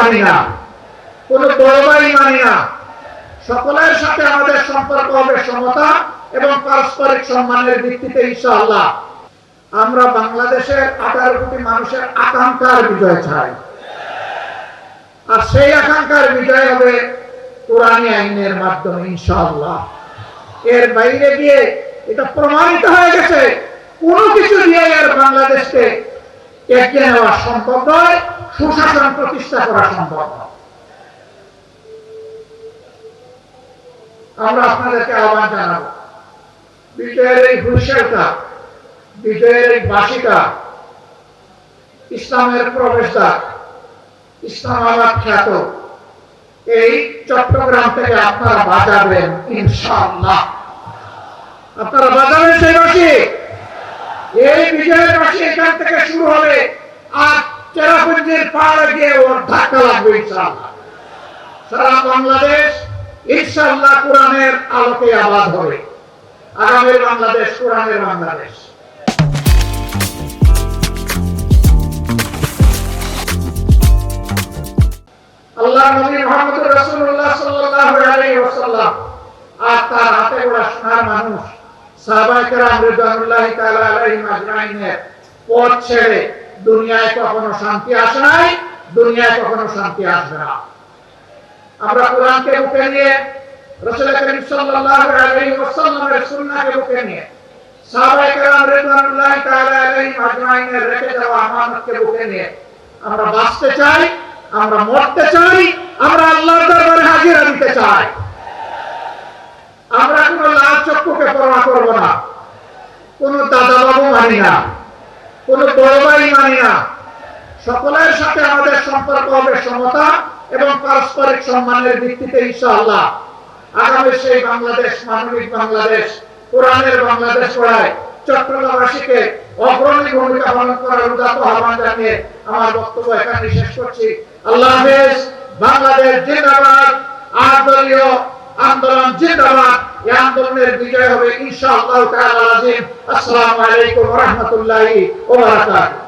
মানি না, কোন বড় ভাই মানি না। সকলের সাথে আমাদের সম্পর্ক হবে সমতা এবং পারস্পরিক সম্মানের ভিত্তিতে ইনশাআল্লাহ। আমরা বাংলাদেশের 18 কোটি মানুষের আকাঙ্ক্ষার বিজয় চাই, আর সেই আকাঙ্ক্ষার বিজয় হবে কোরআনী আইনের মাধ্যমে ইনশাআল্লাহ। এর বাইরে গিয়ে এটা প্রমাণিত হয়ে গেছে কোন কিছু দিয়ে আর বাংলাদেশকে এগিয়ে নেওয়া সম্ভব নয়, সুশাসন প্রতিষ্ঠা করা সম্ভব নয়। আমরা আপনাদেরকে আহ্বান জানাবো, বিজয়ের এই হুঁশিয়ারিটা, বিজয়ের এই বাঁশিটা ইসলামের প্রবেশদ্বার, ইসলামাবাদ খ্যাত এই চট্টগ্রাম থেকে আপনারা বাজাবেন ইনশাআল্লাহ। আপনারা বাজাবেন সেই বাঁশি। এই বিজয়ের বাঁশি এখান থেকে শুরু হবে, আর চেরাপুঞ্জির পাহাড়ে গিয়ে ওর ধাক্কা লাগবে ইনশাআল্লাহ। সারা বাংলাদেশ ইনশাআল্লাহ কোরআনের আলোকে আবাদ হবে। আগামীর বাংলাদেশ কোরআনের বাংলাদেশ। আল্লাহ নবী মুহাম্মদ রাসূলুল্লাহ সাল্লাল্লাহু আলাইহি ওয়াসাল্লাম আর তার হাতে গড়া সোনার মানুষ সাহাবায়ে কেরাম রিদওয়ানুল্লাহি তাআলা আলাইহিম আজমাইনের পথ ছেড়ে দুনিয়ায় কখনো শান্তি আসে নাই, দুনিয়ায় কখনো শান্তি আসবে না। আমরা কোরআনকে বুকে নিয়ে, রাসূল করিম সাল্লাল্লাহু আলাইহি ওয়াসাল্লামের সুন্নাহকে বুকে নিয়ে, সাহাবায়ে কেরাম রিদওয়ানুল্লাহি তাআলা আলাইহিম আজমাইনের রেখে যাওয়া আমানতকে বুকে নিয়ে আমরা বাঁচতে চাই, আমরা মরতে চাই, আমরা আল্লাহর দরবারে হাজিরা দিতে চাই। আমরা কোন লাল চক্ষুকে পরোয়া করব না, কোন দাদা বাবু মানি না, কোন বড় ভাই মানি না। সকলের সাথে আমাদের সম্পর্ক হবে সমতা এবং পারস্পরিক সম্মানের ভিত্তিতে ইনশাআল্লাহ। আগামী সেই বাংলাদেশ, মানবিক বাংলাদেশ, কোরআনের বাংলাদেশ গড়ায় চট্টগ্রামবাসীকে অগ্রণী ভূমিকা পালন করার উদাত্ত আহ্বান জানিয়ে আমার বক্তব্য এখানে শেষ করছি। আল্লাহ হাফেজ। বাংলাদেশ জিন্দাবাদ। আন্দোলনীয় আন্দোলন জিন্দাবাদ। এই আন্দোলনের বিজয় হবে ইনশাআল্লাহ তাআলা আজিম। আসসালামু আলাইকুম ওয়া রাহমাতুল্লাহি ওয়া বারাকাতুহু।